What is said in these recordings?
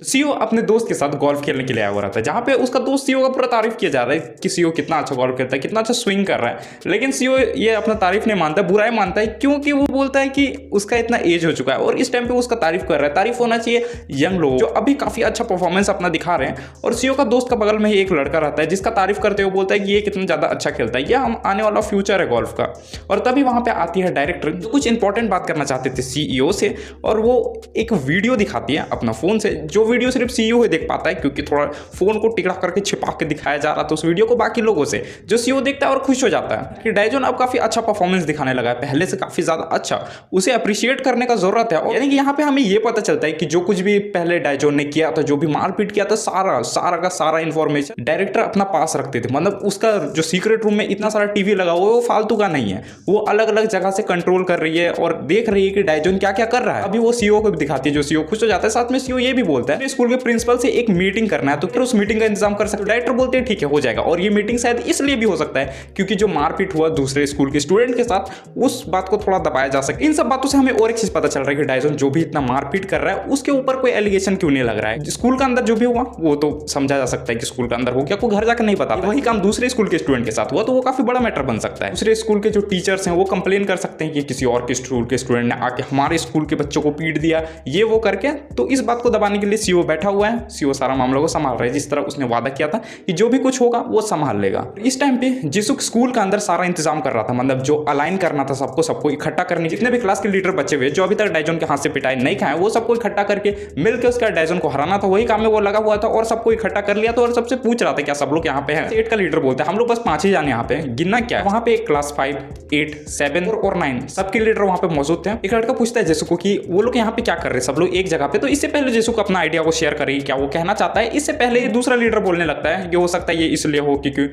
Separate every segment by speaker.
Speaker 1: CO अपने दोस्त के साथ गोल्फ खेलने के लिए आया हुआ रहता है, जहाँ पे उसका दोस्त सीओ का पूरा तारीफ किया जा रहा है कि सीओ कितना अच्छा गोल्फ खेलता है, कितना अच्छा स्विंग कर रहा है। लेकिन सीओ ये अपना तारीफ नहीं मानता, बुराई मानता है, क्योंकि वो बोलता है कि उसका इतना एज हो चुका है और इस टाइम पे उसका तारीफ कर रहा है। तारीफ होना चाहिए यंग लोग जो अभी काफी अच्छा परफॉर्मेंस अपना दिखा रहे हैं। और सीओ का दोस्त का बगल में ही एक लड़का रहता है जिसका तारीफ करते हुए बोलता है कि ये कितना ज्यादा अच्छा खेलता है, ये हम आने वाला फ्यूचर है गोल्फ का। और तभी वहां पे आती है डायरेक्टर जो कुछ इंपॉर्टेंट बात करना चाहते थे सीईओ से, और वो एक वीडियो दिखाती है अपना फोन से, जो वीडियो सिर्फ सीईओ देख पाता है क्योंकि थोड़ा फोन को टिकड़ा करके छिपा के दिखाया जा रहा था उस वीडियो को बाकी लोगों से। जो सीईओ देखता है और खुश हो जाता है कि डाइजॉन अब काफी अच्छा परफॉर्मेंस दिखाने लगा है, पहले से काफी ज्यादा अच्छा, उसे अप्रिशिएट करने का जरूरत है। यानी कि यहाँ पे हमें ये पता चलता है कि जो कुछ भी पहले डाइजॉन ने किया था, जो भी मारपीट किया था, सारा का सारा इंफॉर्मेशन डायरेक्टर अपना पास रखते थे। मतलब उसका जो सीक्रेट रूम में इतना सारा टीवी लगा हुआ है वो फालतू का नहीं है, वो अलग अलग जगह से कंट्रोल कर रही है और देख रही है कि डाइजॉन क्या क्या कर रहा है। अभी वो सीईओ को भी दिखाती है, जो सीईओ खुश हो जाता है। साथ में सीईओ ये भी बोलता है स्कूल के प्रिंसिपल से एक मीटिंग करना है, तो फिर उस मीटिंग का इंतजाम कर सकते हो। डायरेक्टर बोलते हैं ठीक है, हो जाएगा। और ये मीटिंग शायद इसलिए भी हो सकता है क्योंकि जो मारपीट हुआ दूसरे स्कूल के स्टूडेंट के साथ, उस बात को थोड़ा दबाया जा सके। इन सब बातों से हमें और एक चीज पता चल रहा है कि डाइजॉन जो भी इतना मारपीट कर रहा है उसके ऊपर कोई एलिगेशन क्यों नहीं लग रहा है। स्कूल का अंदर जो भी हुआ वो तो समझा जा सकता है कि स्कूल का अंदर हो गया, कोई घर जाकर नहीं पता। वही काम दूसरे स्कूल के स्टूडेंट के साथ हुआ तो वो काफी बड़ा मैटर बन सकता है। दूसरे स्कूल के जो टीचर्स हैं वो कंप्लेन कर सकते हैं कि किसी और के स्कूल के स्टूडेंट ने आके हमारे स्कूल के बच्चों को पीट दिया, ये वो करके। तो इस बात को दबाने के लिए सीईओ बैठा हुआ है। सीईओ सारा मामला को संभाल रहा है, जिस तरह उसने वादा किया था कि जो भी कुछ होगा वो संभाल लेगा। इस टाइम पे जिसुक स्कूल का अंदर सारा इंतजाम कर रहा था, मतलब जो अलाइन करना था सबको इकट्ठा करने, जितने भी क्लास के लीडर बचे हुए जो अभी तक डाइजॉन के हाथ से पिटाई नहीं खाए, वो सबको इकट्ठा करके मिलकर उसका डाइजॉन को हराना था, वही काम में वो लगा हुआ था। और सबको इकट्ठा कर लिया था और सबसे पूछ रहा था क्या सब लोग यहाँ पे हैं। 8 का लीडर बोलता है हम लोग बस 5 ही जाने यहाँ पे, गिनना क्या है। वहाँ पे एक क्लास 5, 8, 7 और 9 सबके लीडर वहाँ पे मौजूद थे। एक लड़का पूछता है जेसु को कि वो लोग यहाँ पे क्या कर रहे हैं, सब लोग एक जगह पे। तो इससे पहले जेसु को अपना आइडिया को शेयर करेगी क्या वो कहना चाहता है, इससे पहले दूसरा लीडर बोलने लगता है कि हो सकता है ये इसलिए हो क्योंकि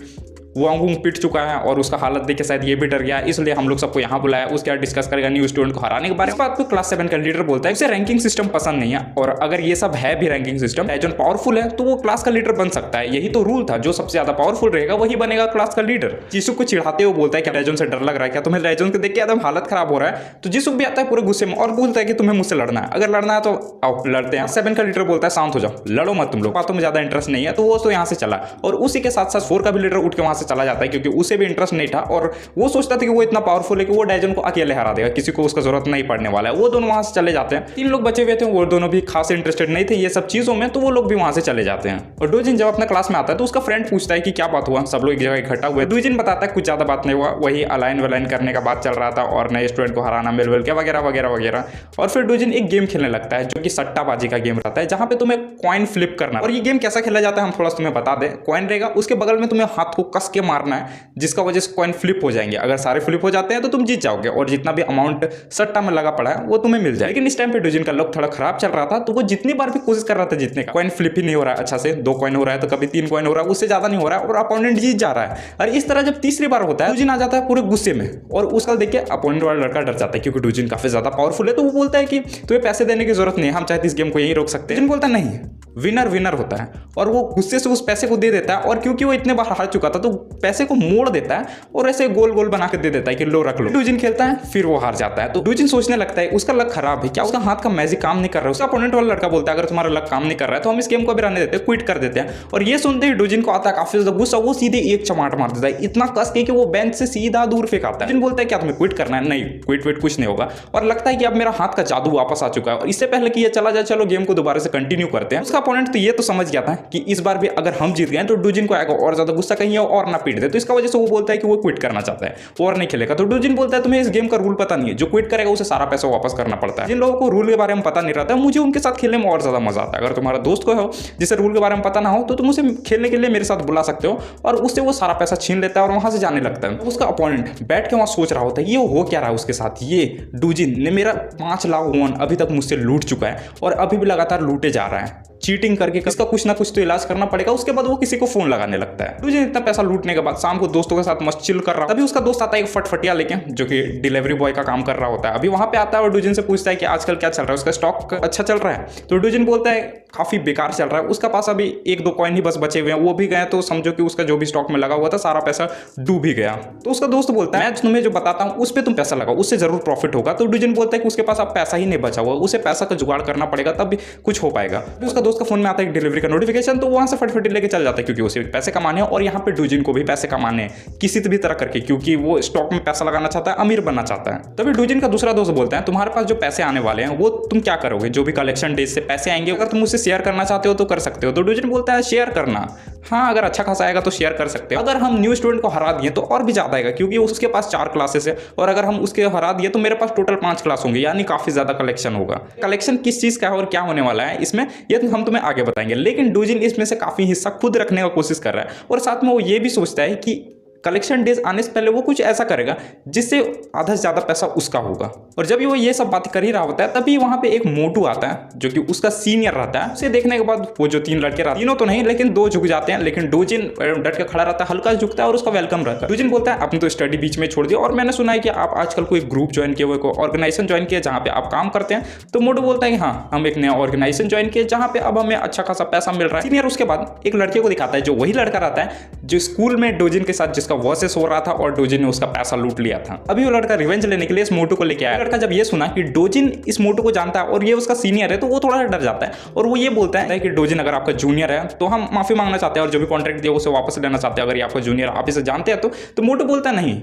Speaker 1: वो अंगूंग पिट चुका है और उसका हालत देख के शायद ये भी डर गया, इसलिए हम लोग सबको यहाँ बुलाया। उसके बाद डिस्कस करेगा न्यू स्टूडेंट को हराने के बारे में। इस बात पे क्लास 7 का लीडर बोलता है उसे रैंकिंग सिस्टम पसंद नहीं है, और अगर ये सब है भी रैंकिंग सिस्टम, डाइजॉन पावरफुल है तो वो क्लास का लीडर बन सकता है। यही तो रूल था, जो सबसे ज्यादा पावरफुल रहेगा वही बनेगा क्लास का लीडर। जिसुक को चिढ़ाते हुए बोलता है कि डाइजॉन से डर लग रहा है क्या तुम्हें, डाइजॉन को देख के एकदम हालत खराब हो रहा है। तो जिसुक भी आता है पूरे गुस्से में और बोलता है कि तुम्हें मुझसे लड़ना है, अगर लड़ना है तो आओ लड़ते हैं। 7 का लीडर बोलता है शांत हो जाओ, लड़ो मत तुम लोग, बातों में ज्यादा इंटरेस्ट नहीं है। तो वो तो यहाँ से चला, और उसी के साथ साथ 4 का भी लीडर उठ के वहां से चला जाता है क्योंकि उसे भी इंटरेस्ट नहीं था और वो सोचता था कि वो इतना पावरफुल है कि वो डाइजॉन को अकेले हरा देगा, किसी को उसका जरूरत नहीं पड़ने वाला है। वो दोनों वहां से चले जाते हैं। 3 लोग बचे हुए थे, वो दोनों भी खास इंटरेस्टेड नहीं थे ये सब चीजों में, तो वो लोग भी वहां से चले जाते हैं। और डोजिन जब अपने क्लास में आता है तो उसका फ्रेंड पूछता है कि क्या बात हुआ, सब लोग एक जगह इकट्ठा हुए। डोजिन बताता है कुछ ज्यादा बात नहीं हुआ, वही अलाइन वलाइन करने का बात चल रहा था और नए स्टूडेंट को हराना मिल के वगैरह वगैरह वगैरह। और फिर डोजिन एक गेम खेलने लगता है जो कि सट्टाबाजी का गेम रहता है, जहां पे तुम्हें कॉइन फ्लिप करना। और ये गेम कैसा खेला जाता है हम थोड़ा तुम्हें बता दें। कॉइन रहेगा, उसके बगल में तुम्हें हाथ को कस के मारना है, जिसका वजह से कॉइन फ्लिप हो जाएंगे। अगर सारे फ्लिप हो जाते हैं तो तुम जीत जाओगे और जितना भी अमाउंट सट्टा में लगा पड़ा है वो तुम्हें मिल जाए। लेकिन इस टाइम पे डोजिन का लक थोड़ा खराब चल रहा था, तो वो जितनी बार भी कोशिश कर रहा था जीतने का, कॉइन फ्लिप ही नहीं हो रहा है अच्छा से। 2 कॉइन हो रहा है तो कभी 3 कॉइन हो रहा है, उससे ज्यादा नहीं हो रहा है और अपोनेंट जीत जा रहा है। और इस तरह जब तीसरी बार होता है डोजिन आ जाता है पूरे गुस्से में, और उसका देख के अपोनेंट वाला लड़का डर जाता है क्योंकि डोजिन काफी ज्यादा पावरफुल है। तो वो बोलता है कि तुम्हें पैसे देने की जरूरत नहीं है, हम चाहते इस गेम को यहीं रोक सकते हैं। डोजिन बोलता है नहीं, विनर विनर होता है, और वो गुस्से से उस पैसे को दे देता है। और क्योंकि वो इतने बार हार चुका था तो पैसे को मोड़ देता है और ऐसे गोल गोल बना के दे देता है कि लो रख लो। डोजिन खेलता है, फिर वो हार जाता है। तो डोजिन सोचने लगता है उसका लक खराब है क्या, उसका हाथ का मैजिक काम नहीं कर रहा है। उसका अपोनेंट वाला लड़का बोलता है अगर तुम्हारा लक काम नहीं कर रहा है तो हम इस गेम को भी रहने देते हैं, क्विट कर देते हैं। और ये सुनते ही डोजिन को आता है काफी ज्यादा गुस्सा, वो सीधे एक चमाट मार देता है, इतना कस के कि वो बेंच से सीधा दूर फेंकाता है। डोजिन बोलता है क्या तुम्हें क्विट करना है, नहीं क्विट विट कुछ नहीं होगा। और लगता है कि अब मेरा हाथ का जादू वापस आ चुका है और इससे पहले कि ये चला जाए चलो गेम को दोबारा से कंटिन्यू करते हैं। उसका अपोनेंट तो ये तो समझ गया था कि इस बार भी अगर हम जीत गए तो डोजिन को आएगा और ज्यादा गुस्सा, कहीं और ना पीट दे। तो इसका वजह से वो बोलता है कि वो क्विट करना चाहता है और नहीं खेलेगा। तो डोजिन बोलता है तुम्हें इस गेम का रूल पता नहीं है, जो क्विट करेगा उसे सारा पैसा वापस करना पड़ता है। जिन लोगों को रूल के बारे में पता नहीं रहता है मुझे उनके साथ खेलने में और ज्यादा मजा आता है। अगर तुम्हारा दोस्त को हो जिसे रूल के बारे में पता ना हो तो तुम उसे खेलने के लिए मेरे साथ बुला सकते हो, और उससे वो सारा पैसा छीन लेता है और वहां से जाने लगता है। उसका अपोनेंट बैठ के वहां सोच रहा होता है ये हो क्या रहा है उसके साथ, ये डोजिन ने मेरा 5 लाख वॉन अभी तक मुझसे लूट चुका है और अभी भी लगातार लूटे जा रहा है, चीटिंग करके इसका कुछ ना कुछ तो इलाज करना पड़ेगा। उसके बाद वो किसी को फोन लगाने लगता है। डोजिन इतना पैसा लूटने के बाद शाम को दोस्तों के साथ मस्त चिल कर रहा है, तभी उसका दोस्त आता है एक फटफटिया लेके जो कि डिलीवरी बॉय का काम कर रहा होता है। अभी वहां पे आता है और डोजिन से पूछता है कि आजकल क्या चल रहा है, उसका स्टॉक अच्छा चल रहा है। तो डोजिन बोलता है काफी बेकार चल रहा है, उसका पास अभी 1-2 कॉइन ही बस बचे हुए हैं, वो भी गए तो समझो कि उसका जो भी स्टॉक में लगा हुआ था सारा पैसा डूब ही गया। तो उसका दोस्त बोलता है मैं तुम्हें जो बताता हूँ उस पर तुम पैसा लगाओ, उससे जरूर प्रॉफिट होगा। तो डोजिन बोलता है कि उसके पास अब पैसा ही नहीं बचा हुआ, उसे पैसा का जुगाड़ करना पड़ेगा तब भी कुछ हो पाएगा। उसका दोस्त उसका फोन में आता है डिलीवरी का नोटिफिकेशन, तो वहां से फटफट लेके चल जाता है क्योंकि उसे पैसे कमाने हैं और यहाँ पे डोजिन को भी पैसे कमाने हैं किसी भी तरह करके, क्योंकि वो स्टॉक में पैसा लगाना चाहता है, अमीर बनना चाहता है। तभी डोजिन का दूसरा दोस्त बोलता है तुम्हारे पास जो पैसे आने वाले हैं वो तुम क्या करोगे, जो भी कलेक्शन डेज से पैसे आएंगे अगर तुम उससे शेयर करना चाहते हो तो कर सकते हो। तो डोजिन बोलता है शेयर करना, हाँ अगर अच्छा खासा आएगा तो शेयर कर सकते हो। अगर हम न्यू स्टूडेंट को हरा दिए तो और भी ज्यादा आएगा क्योंकि उसके पास 4 क्लासेस है और अगर हम उसके हरा दिए तो मेरे पास टोटल 5 क्लास होंगे, यानी काफी ज्यादा कलेक्शन होगा। कलेक्शन किस चीज का है और क्या होने वाला है इसमें ये तो हम तुम्हें आगे बताएंगे, लेकिन डोजिन इसमें से काफी हिस्सा खुद रखने का कोशिश कर रहा है और साथ में वो ये भी सोचता है कि कलेक्शन डेज आने से पहले वो कुछ ऐसा करेगा जिससे आधा से ज्यादा पैसा उसका होगा। और जब वो ये सब बात कर ही रहा होता है तभी वहां पे एक मोटू आता है जो कि उसका सीनियर रहता है। उसे देखने के बाद वो जो 3 लड़के रहते, तीनों तो नहीं लेकिन 2 झुक जाते हैं, लेकिन डोजिन डट के खड़ा रहता है, हल्का झुकता है और उसका वेलकम रहता है। डोजिन बोलता है आपने तो स्टडी बीच में छोड़ दिया और मैंने सुना है कि आप आजकल कोई ग्रुप ज्वाइन किए हुए, ऑर्गेनाइजेशन ज्वाइन किया जहाँ पे आप काम करते हैं। तो मोटू बोलता है कि हाँ हम एक नया ऑर्गेनाइजेशन ज्वाइन किए जहाँ पे अब हमें अच्छा खासा पैसा मिल रहा है। सीनियर उसके बाद एक लड़के को दिखाता है जो वही लड़का रहता है जो स्कूल में डोजिन के साथ जिसका वर्सेस हो रहा था और डोजिन ने उसका पैसा लूट लिया था। अभी वो लड़का रिवेंज लेने के लिए इस मोटू को लेके आया। लड़का जब ये सुना कि डोजिन इस मोटू को जानता है और ये उसका सीनियर है तो वो थोड़ा सा डर जाता है और वो ये बोलता है कि डोजिन अगर आपका जूनियर है तो हम माफी मांगना चाहते हैं और जो भी कॉन्ट्रैक्ट दिया उसे वापस लेना चाहते हैं, अगर ये आपका जूनियर आप इसे जानते हैं तो मोटू बोलता है नहीं,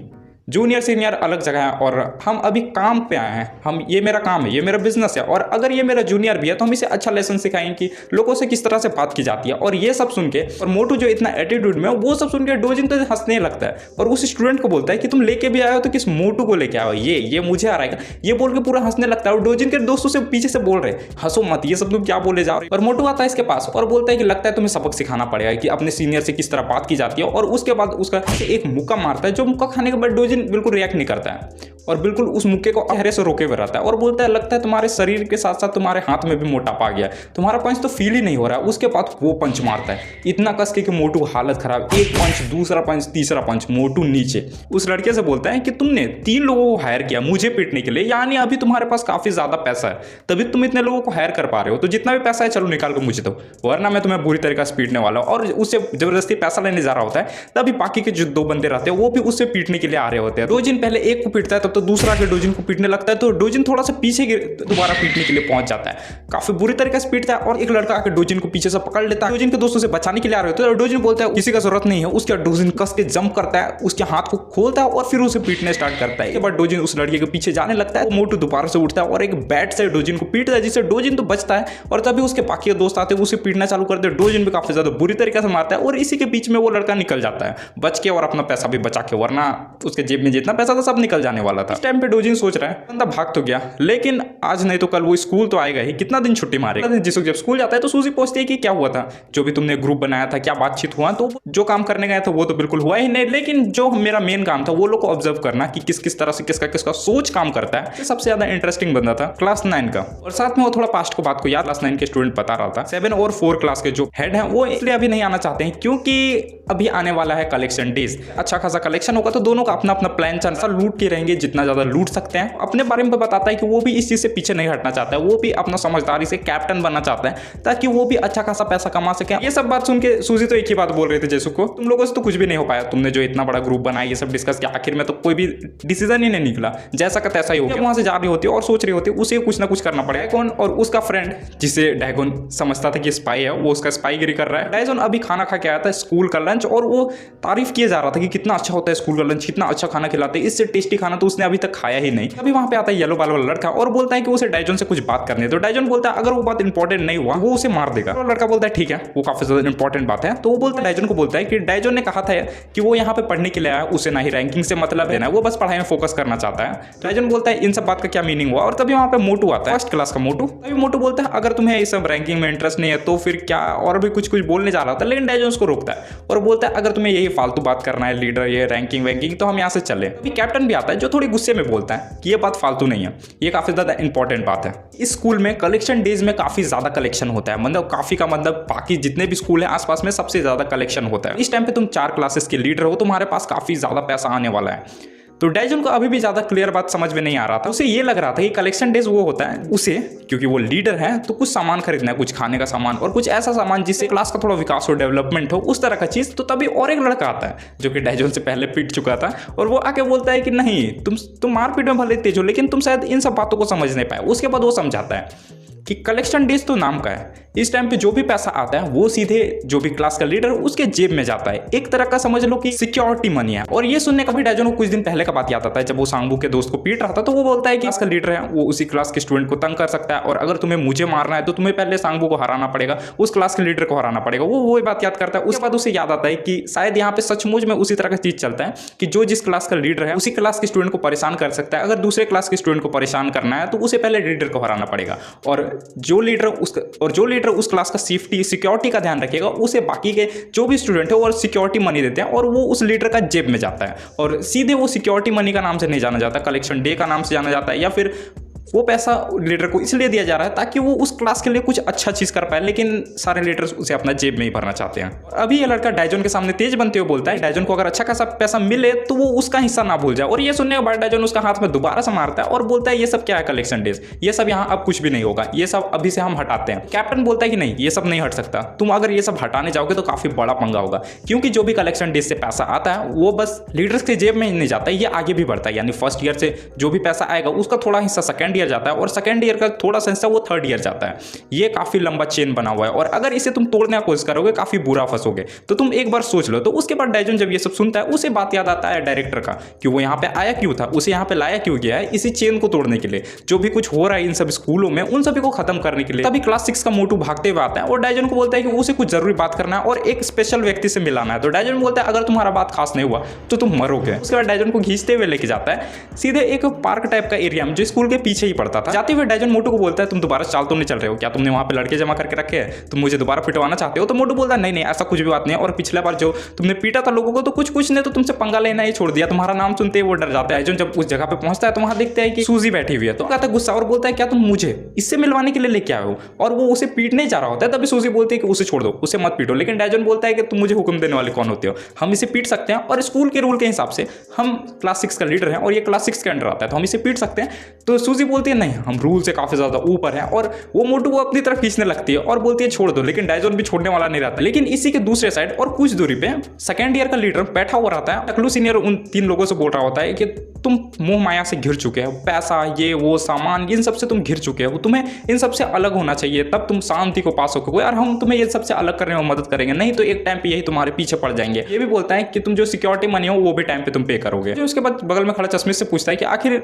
Speaker 1: जूनियर सीनियर अलग जगह है और हम अभी काम पे आए हैं, हम ये मेरा काम है, ये मेरा बिजनेस है और अगर ये मेरा जूनियर भी है तो हम इसे अच्छा लेसन सिखाएंगे कि लोगों से किस तरह से बात की जाती है। और ये सब सुन के और मोटू जो इतना एटीट्यूड में वो सब सुन के डोजिन तो हंसने लगता है और उस स्टूडेंट को बोलता है कि तुम लेके भी आए हो तो किस मोटू को लेके आओ, ये मुझे आ रहेगा, ये बोल के पूरा हंसने लगता है। और डोजिन के दोस्तों से पीछे से बोल रहे हंसो मत, ये सब तुम क्या बोले जा रहे हो। और मोटू आता है इसके पास और बोलता है कि लगता है तुम्हें सबक सिखाना पड़ेगा कि अपने सीनियर से किस तरह बात की जाती है। और उसके बाद उसका एक मुक्का मारता है जो मुक्का खाने के बाद डोजिन बिल्कुल रिएक्ट नहीं करता है और बिल्कुल उस मुक्के को चेहरे से रोके हुए रहता है और बोलता है लगता है तुम्हारे शरीर के साथ साथ तुम्हारे हाथ में भी मोटापा आ गया, तुम्हारा पंच तो फील ही नहीं हो रहा है। उसके बाद वो पंच मारता है इतना कस के कि मोटू हालत खराब, एक पंच, दूसरा पंच, तीसरा पंच, मोटू नीचे। उस लड़के से बोलता है कि तुमने 3 लोगों को हायर किया मुझे पीटने के लिए, यानी अभी तुम्हारे पास काफी ज्यादा पैसा है तभी तुम इतने लोगों को हायर कर पा रहे हो, तो जितना भी पैसा है चलो निकाल कर मुझे दो वरना मैं तुम्हें बुरी तरीके से पीटने वाला हूं। और उससे जबरदस्ती पैसा लेने जा रहा होता है तभी बाकी के जो 2 बंदे रहते हैं वो भी उससे पीटने के लिए आ रहे होते हैं। डोजिन पहले एक को पीटता है तब तो दूसरा के डोजिन को पीटने लगता है तो डोजिन थोड़ा सा पीछे दोबारा पीटने के लिए पहुंच जाता है, काफी बुरी तरीके से पीटता है और एक लड़का आकर डोजिन को पीछे से पकड़ लेता है। डोजिन के दोस्तों से बचाने के लिए आ रहे होते हैं और डोजिन बोलता है किसी का जरूरत नहीं है, उसका डोजिन कस के जंप करता है, उसके हाथ को खोलता है और फिर उसे पीटने स्टार्ट करता है। इसके बाद डोजिन उस लड़के के पीछे जाने लगता है, मोटू दोबारा से उठता है और एक बैट से डोजिन को पीटता है जिससे डोजिन तो बचता है और तभी उसके बाकी दोस्त आते हैं उसे पीटना चालू करते हैं। डोजिन भी काफी ज्यादा बुरी तरीके से मारता है और इसी के बीच में वो लड़का निकल जाता है बच के और अपना पैसा भी बचा के, वरना उसके जेब में जितना पैसा था सब निकल जाने वाला था। इस टाइम पे डोजिन सोच रहा है बंदा भाग तो गया लेकिन आज नहीं तो कल वो स्कूल तो आएगा ही, कितना दिन छुट्टी मारेगा। जिस जब स्कूल जाता है तो सूजी पूछती है कि क्या हुआ था, जो भी तुमने ग्रुप बनाया था क्या बातचीत हुआ, तो जो काम करने गया था वो तो बिल्कुल हुआ ही नहीं, लेकिन जो मेरा मेन काम था वो लोग को ऑब्जर्व करना कि किस किस तरह से किसका सोच काम करता है। सबसे ज्यादा इंटरेस्टिंग बंदा था क्लास 9 का और साथ में वो थोड़ा पास्ट को बात को याद क्लास 9 के स्टूडेंट बता रहा था। 7 और 4 क्लास के जो हेड है वो इसलिए अभी नहीं आना चाहते हैं क्योंकि अभी आने वाला है कलेक्शन डेज, अच्छा खासा कलेक्शन होगा तो दोनों का अपना अपना प्लान चल रहा, लूट के रहेंगे जितना ज्यादा लूट सकते हैं। अपने बारे में बताता है कि वो भी इस चीज से पीछे नहीं हटना चाहता है, वो भी अपना समझदारी से कैप्टन बनना चाहता है ताकि वो भी अच्छा खासा पैसा कमा सके। ये सब बात सुन के सूजी तो एक ही बात बोल रहे थे जैसू को, तुम लोगों से तो कुछ भी नहीं हो पाया, तुमने जो इतना बड़ा ग्रुप बनाया ये सब डिस्कस किया आखिर में तो कोई भी डिसीजन ही नहीं निकला, जैसा का तैसा ही हो गया। वहां से जा रही होती है और सोच रही होती है उसे कुछ ना कुछ करना पड़ेगा। कौन और उसका फ्रेंड जिसे डायगोन समझता था कि स्पाई है वो उसका स्पाईगिरी कर रहा है। डायगोन अभी खाना खा के आया था स्कूल का लंच और वो तारीफ किया जा रहा था कि कितना अच्छा होता है स्कूल का लंच, कितना अच्छा खाना खिलाते हैं, इससे टेस्टी खाना तो उसने अभी तक खाया ही नहीं। अभी वहां पे आता है येलो बाल वाला लड़का और बोलता है कि उसे डायजन से कुछ बात करनी है। तो डायजन बोलता है अगर वो बात इंपॉर्टेंट नहीं हुआ वो उसे मार देगा। तो लड़का बोलता है ठीक है वो काफी ज्यादा इंपॉर्टेंट बात है। तो वो बोलता है डायजन को बोलता है कि डायजन ने कहा था कि वो यहाँ पे पढ़ने के लिए आया, उसे ना ही रैंकिंग से मतलब है ना, वो बस पढ़ाई में फोकस करना चाहता है। डायजन बोलता है इन सब बात का क्या मीनिंग हुआ। और तभी वहां पे मोटू आता है, फर्स्ट क्लास का मोटू। तभी मोटू बोलता है अगर तुम्हें इस सब रैंकिंग में इंटरेस्ट नहीं है तो फिर क्या, और भी कुछ बोलने जा रहा था लेकिन डायजन उसको रोकता है और बोलता है अगर तुम्हें यही फालतू बात करना है लीडर ये रैंकिंग वैंकिंग तो हम यहाँ से चले। अभी कैप्टन भी आता है जो थोड़ी गुस्से में बोलता है कि ये बात फालतू नहीं है, ये काफी ज्यादा इंपॉर्टेंट बात है। इस स्कूल में कलेक्शन डेज में काफी ज्यादा कलेक्शन होता है, मतलब काफी का मतलब बाकी जितने भी स्कूल है आसपास में सबसे ज्यादा कलेक्शन होता है। इस टाइम पे तुम 4 क्लासेस के लीडर हो, तुम्हारे पास काफी ज्यादा पैसा आने वाला है। तो डायजन को अभी भी ज्यादा क्लियर बात समझ में नहीं आ रहा था, उसे ये लग रहा था कि कलेक्शन डेज वो होता है उसे, क्योंकि वो लीडर है तो कुछ सामान खरीदना है, कुछ खाने का सामान और कुछ ऐसा सामान जिससे क्लास का थोड़ा विकास हो, डेवलपमेंट हो, उस तरह का चीज। तो तभी और एक लड़का आता है जो कि डायजन से पहले पीट चुका था और वो आके बोलता है कि नहीं तुम मारपीट में भले तेज हो लेकिन तुम शायद इन सब बातों को समझ नहीं पाए। उसके बाद वो समझाता है कि कलेक्शन डेज तो नाम का है, इस टाइम पे जो भी पैसा आता है वो सीधे जो भी क्लास का लीडर उसके जेब में जाता है। एक तरह का समझ लो कि सिक्योरिटी मनी है। और ये सुनने का भी डायजन को कुछ दिन पहले का बात याद आता है, जब वो सांगबू के दोस्त को पीट रहा था तो वो बोलता है कि क्लास का लीडर है वो उसी क्लास के स्टूडेंट को तंग कर सकता है, और अगर तुम्हें मुझे मारना है तो तुम्हें पहले सांगबू को हराना पड़ेगा, उस क्लास के लीडर को हराना पड़ेगा। वो बात याद करता है। उसके बाद उसे याद आता है कि शायद यहाँ पे सचमुच में उसी तरह का चीज चलता है कि जो जिस क्लास का लीडर है उसी क्लास के स्टूडेंट को परेशान कर सकता है। अगर दूसरे क्लास के स्टूडेंट को परेशान करना है तो उसे पहले लीडर को हराना पड़ेगा, और जो लीडर उस क्लास का सिक्योरिटी का ध्यान रखेगा उसे बाकी के जो भी स्टूडेंट है वो सिक्योरिटी मनी देते हैं, और वो उस लीडर का जेब में जाता है। और सीधे वो सिक्योरिटी मनी का नाम से नहीं जाना जाता, कलेक्शन डे का नाम से जाना जाता है, या फिर वो पैसा लीडर को इसलिए दिया जा रहा है ताकि वो उस क्लास के लिए कुछ अच्छा चीज कर पाए, लेकिन सारे लीडर्स उसे अपना जेब में ही भरना चाहते हैं। अभी ये लड़का डायजन के सामने तेज बनते हुए बोलता है डायजन को अगर अच्छा खासा पैसा मिले तो वो उसका हिस्सा ना भूल जाए। और ये सुनने के बाद डायजन उसका हाथ में दोबारा से मारता है और बोलता है ये सब क्या है कलेक्शन डेज, ये सब यहाँ अब कुछ भी नहीं होगा, ये सब अभी से हम हटाते हैं। कैप्टन बोलता है कि नहीं, ये सब नहीं हट सकता, तुम अगर ये सब हटाने जाओगे तो काफी बड़ा पंगा होगा, क्योंकि जो भी कलेक्शन डेज से पैसा आता है वो बस लीडर्स के जेब में ही नहीं जाता, ये आगे भी बढ़ता है। यानी फर्स्ट ईयर से जो भी पैसा आएगा उसका थोड़ा हिस्सा सेकंड ईयर जाता है, और सेकंड ईयर का थोड़ा सा हिस्सा वो थर्ड ईयर जाता है। ये काफी लंबा चेन बना हुआ है, और अगर इसे तुम तोड़ने की कोशिश करोगे काफी बुरा फंसोगे। तो तुम एक बार सोच लो। तो उसके बाद डायजन जब ये सब सुनता है उसे बात याद आता है डायरेक्टर का कि वो यहाँ पे आया क्यों था, उसे यहाँ पे लाया क्यों गया है, इसी चेन को तोड़ने के लिए। जो भी कुछ हो रहा है इन सब स्कूलों में उन सभी को खत्म करने के लिए। तभी क्लास 6 का मोटू भागते हुए आता है और डायजन को बोलता है कि उसे कुछ जरूरी बात करना है और एक स्पेशल व्यक्ति से मिलाना है। तो डायजन बोलता है अगर तुम्हारा बात खास नहीं हुआ तो तुम मरोगे। उसके बाद डायजन को खींचते हुए लेके जाता है सीधे एक पार्क टाइप का एरिया में जो स्कूल के पीछे ही पड़ता था। जाते हुए डायजन मोटू को बोलता है तुम दोबारा चाल तो नहीं चल रहे हो क्या, तुमने वहां पे लड़के जमा करके रखे हैं, तुम मुझे दोबारा पिटवाना चाहते हो। तो मोटू बोलता है नहीं नहीं ऐसा कुछ भी बात नहीं है, और पिछले बार जो तुमने पीटा था लोगों को तो कुछ ने तो तुमसे पंगा लेना ही छोड़ दिया, तुम्हारा नाम सुनते ही वो डर जाता है। जब उस जगह पे पहुंचता है तो वहां देखते हैं कि सूजी बैठी हुई है, तो कहता है गुस्सा और बोलता है क्या तुम मुझे इससे मिलवाने के लिए लेके आए हो, और वो उसे पीटने जा रहा होता है। तभी सूजी बोलती है कि उसे छोड़ दो, उसे मत पीटो। लेकिन डायजन बोलता है कि तुम मुझे हुक्म देने वाले कौन होते हो, हम इसे पीट सकते हैं, और स्कूल के रूल के हिसाब से हम क्लास 6 का लीडर हैं और ये क्लास 6 के अंडर आता है तो हम इसे पीट सकते हैं। तो सूजी बोलती है नहीं हम रूल से काफी ज्यादा ऊपर हैं, और वो मोटू को अपनी तरफ खींचने लगती है और बोलती है छोड़ दो। लेकिन डायजन भी छोड़ने वाला नहीं रहता। लेकिन इसी के दूसरे साइड और कुछ दूरी पे सेकेंड ईयर का लीडर बैठा हुआ रहता है। टकलू सीनियर उन 3 लोगों से बोल रहा होता है कि तुम मोह माया से घिर चुके हो, पैसा ये वो सामान इन सब से तुम घिर चुके हो, तुम्हें इन सबसे अलग होना चाहिए तब तुम शांति को पा सकोगे, और हम तुम्हें ये सबसे अलग करने में मदद करेंगे, नहीं तो एक टाइम पे यही तुम्हारे पीछे पड़ जाएंगे। ये भी बोलता है कि तुम जो सिक्योरिटी मनी हो वो भी टाइम पे तुम पे करोगे। उसके बाद बगल में खड़ा चश्मे से पूछता है कि आखिर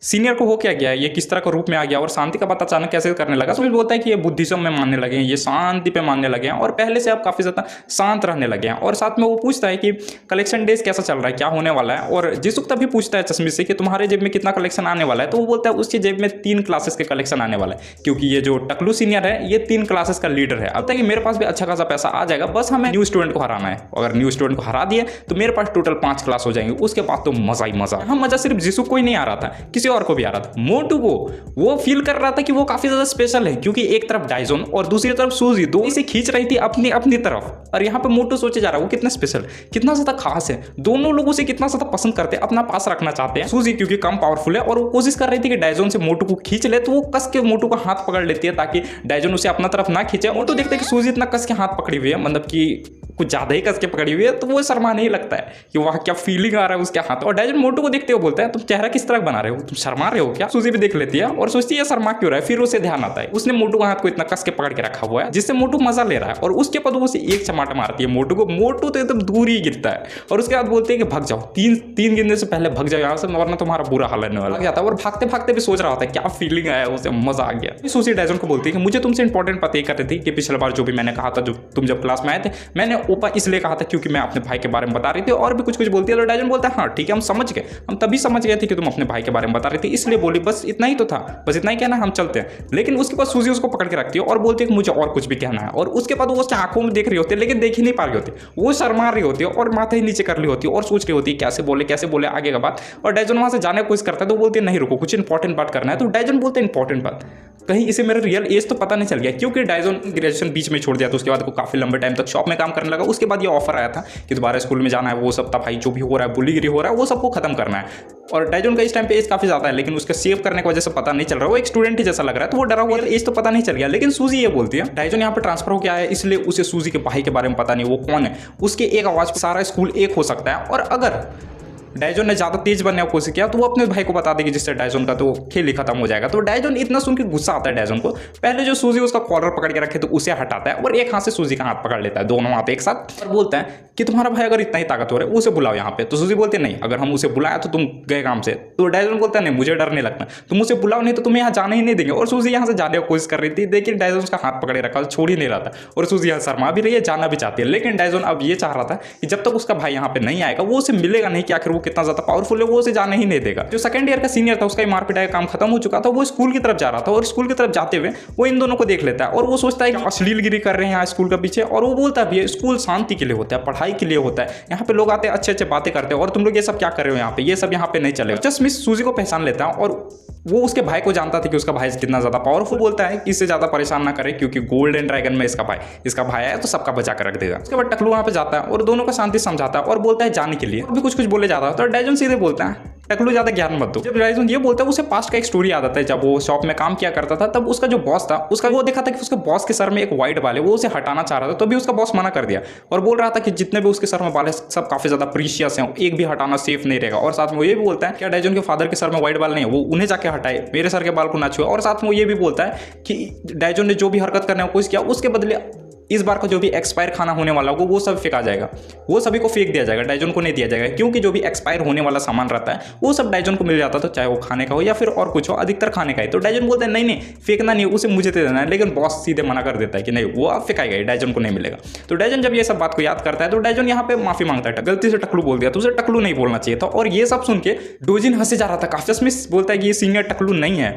Speaker 1: सीनियर को हो क्या गया, ये किस तरह का रूप में आ गया और शांति का बात अचानक कैसे करने लगा। तो बोलता है कि ये बुद्धिज्म में मानने लगे हैं, ये शांति पे मानने लगे हैं और पहले से आप काफी ज्यादा शांत रहने लगे हैं। और साथ में वो पूछता है कि कलेक्शन डेज कैसा चल रहा है, क्या होने वाला है। और जिसुक तभी पूछता है चश्मे से कि तुम्हारे जेब में कितना कलेक्शन आने वाला है। तो वो बोलता है उसकी जेब में 3 क्लासेस के कलेक्शन आने वाला है, क्योंकि ये जो टकलू सीनियर है ये 3 क्लासेस का लीडर है। अब तक कि मेरे पास भी अच्छा खासा पैसा आ जाएगा, बस हमें न्यू स्टूडेंट को हराना है। अगर न्यू स्टूडेंट को हरा दिए तो मेरे पास टोटल 5 क्लास हो जाएंगे, उसके बाद तो मजा ही मजा। हम मजा सिर्फ जिसुक को ही नहीं आ रहा था, किसी और को भी आ रहा था। मोटू को वो फील कर रहा था कि वो काफी ज्यादा स्पेशल है, क्योंकि एक तरफ डायजन और दूसरी तरफ सूजी दो इसे खींच रही थी अपनी अपनी तरफ। और यहाँ पे मोटू सोचे जा रहा है वो कितना स्पेशल, कितना ज्यादा खास है, दोनों लोगों से कितना ज्यादा पसंद करते हैं, अपना पास रखना चाहते हैं। सूजी क्योंकि कम पावरफुल है और वो कोशिश कर रही थी कि डायजन से मोटू को खींच ले, तो वो कस के मोटू का हाथ पकड़ लेती है ताकि डायजन उसे अपना तरफ ना खींचे। मोटू देखते हैं कि सूजी इतना कस के हाथ पकड़ी हुई है, मतलब कि कुछ ज्यादा ही कस के पकड़ी हुई है, तो वो शर्मा नहीं लगता है कि वह क्या फीलिंग आ रहा है उसके हाथ। और डायजन मोटू को देखते हुए बोलता है तुम चेहरा किस तरह बना रहे हो, तुम शर्मा रहे हो क्या। सूजी भी देख लेती है और सोचती है शर्मा क्यों रहा है। फिर उसे ध्यान आता है उसने मोटू का हाथ को इतना कस के पकड़ के रखा हुआ है जिससे मोटू मजा ले रहा है, और उसके बाद वो उसे एक चमाटा मारती है मोटू को। मोटू तो एकदम दूर ही गिरता है और उसके बाद बोलते हैं कि भाग जाओ, तीन गिनने से पहले भाग जाओ यहाँ से, वरना तुम्हारा बुरा हाल होने वाला जाता है। और भागते भागते भी सोच रहा होता है क्या फीलिंग आया, उसे मजा आ गया। सूजी डायजन को बोलती है कि मुझे तुमसे इंपॉर्टेंट बात ये कर रही थी कि पिछले बार जो भी मैंने कहा था, जो तुम जब क्लास में आए थे, मैंने ओपा इसलिए कहा था क्योंकि मैं अपने भाई के बारे में बता रही थी, और भी कुछ बोलती है। तो डायजन बोलता है हाँ ठीक है हम समझ गए, हम तभी समझ गए थे कि तुम अपने भाई के बारे में बता रही थी इसलिए बोली, बस इतना ही तो था, बस इतना ही कहना हम चलते हैं। लेकिन उसके बाद सूजी उसको पकड़ के रखती है और बोलती है कि मुझे और कुछ भी कहना है। और उसके बाद वो उसकी आंखों में देख रही होती है लेकिन देख ही नहीं पा रही होती, वो शर्मा रही होती है और माथे ही नीचे कर रही होती है और सोच रही होती है कैसे बोले आगे का बात। और डायजन वहां से जाने की कोशिश करता है तो बोलती है नहीं रुको, कुछ इंपॉर्टेंट बात करना है। तो डायजन बोलते हैं इंपॉर्टेंट बात, कहीं इसे मेरा रियल एज तो पता नहीं चल गया, क्योंकि डायजन ग्रेजुएशन बीच में छोड़ दिया तो उसके बाद काफी लंबे टाइम तक शॉप में काम करने लगा। उसके बाद ये ऑफर आया था कि दोबारा स्कूल में जाना है, वो सब था भाई जो भी हो रहा है, बुलीगिरी हो रहा है, वो सबको खत्म करना है। और डायजन का इस टाइम पे एज काफी ज्यादा है, लेकिन उसके सेव करने की वजह से पता नहीं चल रहा, वो एक स्टूडेंट ही जैसा लग रहा है, तो वो डरा हुआ है, एज तो पता नहीं चल गया। लेकिन सूजी ये बोलती है डायजन यहाँ पे ट्रांसफर हो गया है इसलिए उसे सूजी के भाई के बारे में पता नहीं, वो कौन है, उसके एक आवाज पर सारा स्कूल एक हो सकता है। और अगर डायजोन ने ज़्यादा तेज बनने की कोशिश किया तो वो अपने भाई को बता देगी, जिससे डायजोन का तो खेल ही खत्म हो जाएगा। तो डायजोन इतना सुन के गुस्सा आता है डायजोन को, पहले जो सूजी उसका कॉलर पकड़ के रखे तो उसे हटाता है और एक हाथ से सूजी का हाथ पकड़ लेता है, दोनों हाथ एक साथ, और बोलता है कि तुम्हारा भाई अगर इतना ही ताकतवर है उसे बुलाओ यहाँ पे। तो सूजी बोलते नहीं, अगर हम उसे बुलाया तो तुम गए काम से। तो डायजोन बोलता है नहीं, मुझे डर नहीं लगता, तुम उसे बुलाओ नहीं तो तुम्हें यहाँ जाने ही नहीं देंगे। और सूजी यहाँ से जाने की कोशिश कर रही थी, लेकिन डायजोन उसका हाथ पकड़े रखा, छोड़ ही नहीं रहा था, और सूजी यहाँ शर्मा भी रही है, जाना भी चाहती है। लेकिन डायजोन अब ये चाह रहा था कि जब तक उसका भाई यहाँ पे नहीं आएगा वो उसे मिलेगा नहीं कि आखिर वो कितना ज्यादा पावरफुल है, वो उसे जाने ही नहीं देगा। जो सेकंड ईयर का सीनियर था उसका मार पिटाई का काम खत्म हो चुका था, वो स्कूल की तरफ जा रहा था, और स्कूल की तरफ जाते हुए वो इन दोनों को देख लेता है और वो सोचता है कि अश्लीलगिरी कर रहे हैं यहाँ स्कूल के पीछे। और वो बोलता भी है स्कूल शांति के लिए होता है, पढ़ाई के लिए होता है, यहाँ पे लोग आते हैं अच्छे अच्छे बातें करते हैं, और तुम लोग ये सब क्या कर रहे हो यहाँ पे, ये सब यहाँ पे नहीं चलेगा। चश्मिश सूजी को पहचान लेता है और वो उसके भाई को जानता था कि उसका भाई कितना ज्यादा पावरफुल। बोलता है कि इससे ज्यादा परेशान ना करे क्योंकि गोल्डन ड्रैगन में इसका भाई है तो सबका बचा कर रख देगा। उसके बाद टकलू वहां पे जाता है और दोनों को शांति समझाता है और बोलता है जाने के लिए, और भी कुछ कुछ बोले जाता है। तो डायजोन सीधे बोलता है टकलू ज्यादा ज्ञान मत दो। जब डायजोन ये बोलता है उसे पास्ट का एक स्टोरी याद आता है, जब वो शॉप में काम किया करता था तब उसका जो बॉस था उसका वो देखा था कि उसके बॉस के सर में एक व्हाइट बाल है, वो उसे हटाना चाह रहा था, तो भी उसका बॉस मना कर दिया और बोल रहा था कि जितने भी उसके सर में बाल है सब काफी ज्यादा प्रीशियस हैं, एक भी हटाना सेफ नहीं रहेगा। और साथ में वो ये भी बोलता है कि डायजोन के फादर के सर में व्हाइट बाल नहीं है, वो उन्हें जाके हटाए, मेरे सर के बाल को ना छुए। और साथ में वो ये भी बोलता है कि डायजोन ने जो भी हरकत करने की कोशिश किया उसके बदले इस बार का जो भी एक्सपायर खाना होने वाला होगा वो सब फेंका जाएगा, वो सभी को फेंक दिया जाएगा, डायजोन को नहीं दिया जाएगा, क्योंकि जो भी एक्सपायर होने वाला सामान रहता है वो सब डायजोन को मिल जाता था, चाहे वो खाने का हो या फिर और कुछ हो, अधिकतर खाने का है। तो डायजोन बोलते हैं नहीं नहीं फेंकना नहीं, उसे मुझे दे देना है, लेकिन बॉस सीधे मना कर देता है कि नहीं वो अब फेंकाएगा, डायजोन को नहीं मिलेगा। तो डायजोन जब ये सब बात को याद करता है तो डायजोन यहाँ पे माफी मांगता है, गलती से टकलू बोल दिया तो उसे टकलू नहीं बोलना चाहिए था। और ये सब सुन के डोजिन हंसे जा रहा था काफी। चश्मिश बोलता है कि ये सीनियर टकलू नहीं है,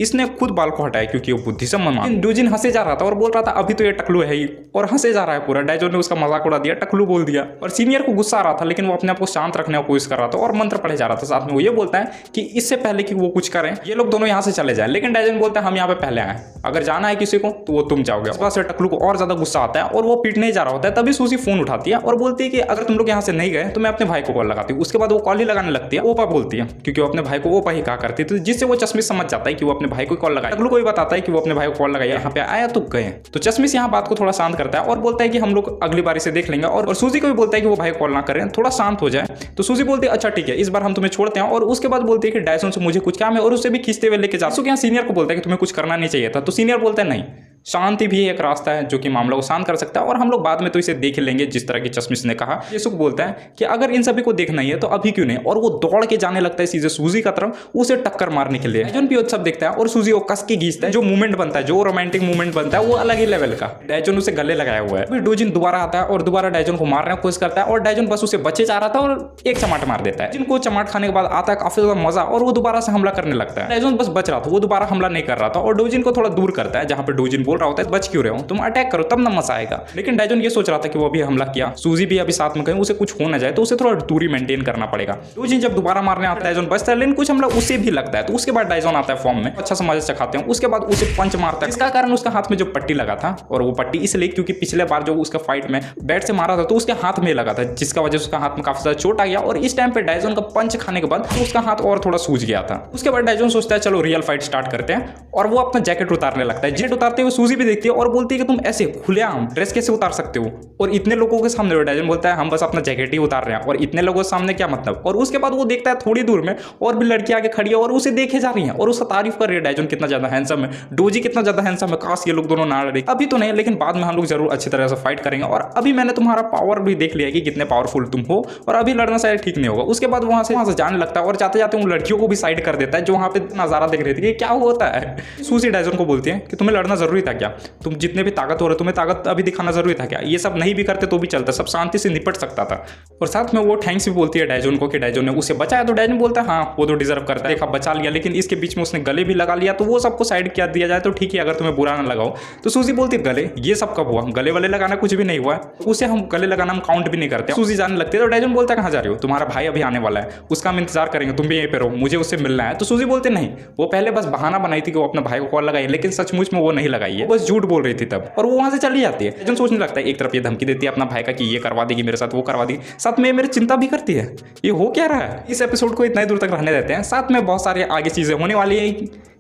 Speaker 1: इसने खुद बाल को हटाया क्योंकि वो बुद्धिसम मान। डोजिन हंसे जा रहा था और बोल रहा था अभी तो ये टकलू है ही, और हंसे जा रहा है पूरा। डायजोन ने उसका मजाक उड़ा दिया, टकलू बोल दिया। और सीनियर को गुस्सा आ रहा था लेकिन वो अपने आप को शांत रखने की कोशिश कर रहा था और मंत्र पढ़े जा रहा था। साथ में वो ये बोलता है कि इससे पहले कि वो कुछ करें ये लोग दोनों यहाँ से चले जाए, लेकिन डायजोन बोलता है हम यहाँ पे पहले आए, अगर जाना है किसी को तो वो तुम जाओगे। इस बात से टकलू को और ज्यादा गुस्सा आता है और वो पीटने जा रहा होता है। तभी सूजी फोन उठाती है और बोलती है कि अगर तुम लोग यहाँ से नहीं गए तो मैं अपने भाई को कॉल लगाती हूँ। उसके बाद वो कॉल ही लगाने लगती है, ओपा बोलती है, क्योंकि वो अपने भाई को ओपा ही कहा करती थी, जिससे वो चश्मिश समझ जाता है कि वो अपने भाई को कॉल लगाए। टकलू को भी बताता है कि वो अपने भाई को कॉल लगाया, यहाँ पे आया तो गए। तो चश्मिश यहाँ बात को थोड़ा शांत करता है और बोलता है कि हम लोग अगली बार इसे देख लेंगे। और सूजी को भी बोलता है कि वो भाई कॉल ना करें, थोड़ा शांत हो जाए। तो सूजी बोलती है अच्छा ठीक है, इस बार हम तुम्हें छोड़ते हैं। और उसके बाद बोलती है कि डायजोन से मुझे कुछ काम है और उसे भी खींचते हुए लेके जा। यहाँ सीनियर को बोलता है कि तुम्हें कुछ करना नहीं चाहिए था। तो सीनियर बोलता है नहीं, शांति भी एक रास्ता है जो कि मामला को शांत कर सकता है और हम लोग बाद में तो इसे देख लेंगे, जिस तरह की चश्मिश ने कहा। ये सुख बोलता है कि अगर इन सभी को देखना ही है तो अभी क्यों नहीं, और वो दौड़ के जाने लगता है सीधे सूजी का तरफ, उसे टक्कर मारने के लिए। डायजोन भी सब देखता है और सूजी को कस के खींचता है। जो मूवमेंट बनता है, जो रोमांटिक मूवमेंट बनता है वो अलग ही लेवल का। डायजोन उसे गले लगाया हुआ है। फिर डोजिन दोबारा आता है और दोबारा डायजोन को मारने की कोशिश करता है और डायजोन बस उसे बचे जा रहा था और एक चमाट मार देता है। जिनको चमाट खाने के बाद आता है काफी ज्यादा मजा और वो दोबारा से हमला करने लगता है। डायजोन बस बच रहा था, वो दोबारा हमला नहीं कर रहा था और डोजिन को थोड़ा दूर करता है, जहां पे डोजिन बोल रहा होता है बच क्यों रहे हो, तुम अटैक करो तब ना मजा आएगा। लेकिन डायजोन ये सोच रहा था कि वो अभी हमला किया, सूजी भी अभी साथ में कहीं उसे कुछ हो ना जाए तो उसे थोड़ा दूरी मेंटेन करना पड़ेगा। डोजिन जब दोबारा मारने आता है डायजोन बचता है, लेकिन कुछ हमला उसे भी लगता है। तो उसके बाद डायजोन आता है फॉर्म में, अच्छा से मजे से खाते हैं। उसके बाद उसे पंच मारता है, इसका कारण उसका हाथ में जो पट्टी लगा था, और वो पट्टी इसलिए क्योंकि पिछले बार जो उसका फाइट में बैट से मारा था तो उसके हाथ में लगा था, जिसका वजह से उसका हाथ में काफी ज्यादा चोट आ गया। और इस टाइम पे डायजोन का पंच खाने के बाद उसका हाथ और थोड़ा सूज गया था। उसके बाद डायजोन सोचता है चलो रियल फाइट स्टार्ट करते हैं, और वो अपना जैकेट उतारने लगता है। जैकेट उतारते हुए सूजी भी देखती है और बोलती है कि तुम ऐसे खुलेआम ड्रेस कैसे उतार सकते हो, और इतने लोगों के सामने। डायजोन बोलता है हम बस अपना जैकेट ही उतार रहे हैं, और इतने लोगों के सामने क्या मतलब। और उसके बाद वो देखता है थोड़ी दूर में और भी लड़की आगे खड़ी है और उसे देखे जा रही है और उसका तारीफ कर रही है, डायजोन कितना ज्यादा हैंडसम है, डोजी कितना ज्यादा हैंडसम है, काश ये लोग दोनों ना लड़े। अभी तो नहीं, लेकिन बाद में हम लोग जरूर अच्छी तरह से फाइट करेंगे, और अभी मैंने तुम्हारा पावर भी देख लिया कि कितने पावरफुल तुम हो, और अभी लड़ना शायद ठीक नहीं होगा। उसके बाद वहां से जाने लगता है और जाते जाते उन लड़कियों को भी साइड कर देता है जो वहां पे नजारा देख रही थी कि क्या होता है। सूजी डायजोन को बोलती है कि तुम्हें लड़ना जरूरी था क्या, तुम जितने भी ताकत हो रहे तुम्हें ताकत अभी दिखाना जरूरी था क्या, ये सब नहीं भी करते तो भी चलता, सब शांति से निपट सकता था। और साथ में वो थैंक्स भी बोलती है डायजोन को कि डायजोन ने उसे बचाया। तो डायजोन बोलता है हाँ वो तो डिजर्व करता है, देखा बचा लिया, लेकिन इसके बीच में उसने गले भी लगा लिया, तो वो सबको साइड किया दिया जाए तो ठीक है, अगर तुम्हें बुरा ना लगाओ। तो सूजी बोलती है गले, ये सब कब हुआ, गले वाले लगाना कुछ भी नहीं हुआ, उसे हम गले लगाना हम काउंट भी नहीं करते। सूजी जाने लगती है तो डायजोन बोलता है कहाँ जा रही हो, तुम्हारा भाई अभी आने वाला है, उसका हम इंतजार करेंगे, तुम भी यहीं पे रहो, मुझे उससे मिलना है। तो सूजी बोलते नहीं, वो पहले बस बहाना बनाई थी कि वो अपने भाई को कॉल लगाई, लेकिन सचमुच में वो नहीं लगाई है, बस झूठ बोल रही थी तब, और वो वहां से चली जाती है। जन सोचने लगता है, एक तरफ ये धमकी देती है अपना भाई का कि ये करवा देगी मेरे साथ, वो करवा देगी, साथ में मेरी चिंता भी करती है। ये हो क्या रहा है? इस एपिसोड को इतना ही दूर तक रहने देते हैं, साथ में बहुत सारी आगे चीजें होने वाली है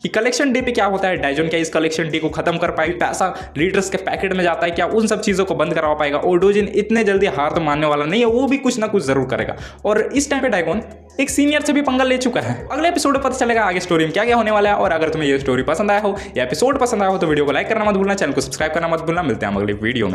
Speaker 1: कि कलेक्शन डे पे क्या होता है, डाइजन क्या इस कलेक्शन डे को खत्म कर पाएगी, पैसा लीडर्स के पैकेट में जाता है क्या, उन सब चीजों को बंद करवा पाएगा, और डोजिन इतने जल्दी हार तो मानने वाला नहीं है, वो भी कुछ ना कुछ जरूर करेगा। और इस टाइम पे डाइगोन एक सीनियर से भी पंगा ले चुका है। अगले एपिसोड में पता चलेगा आगे स्टोरी में क्या क्या होने वाला है। और अगर तुम्हें ये स्टोरी पसंद आया हो या एपिसोड पसंद आया हो तो वीडियो को लाइक करना मत भूलना, चैनल को सब्सक्राइब करना मत भूलना। मिलते हैं अगले वीडियो में।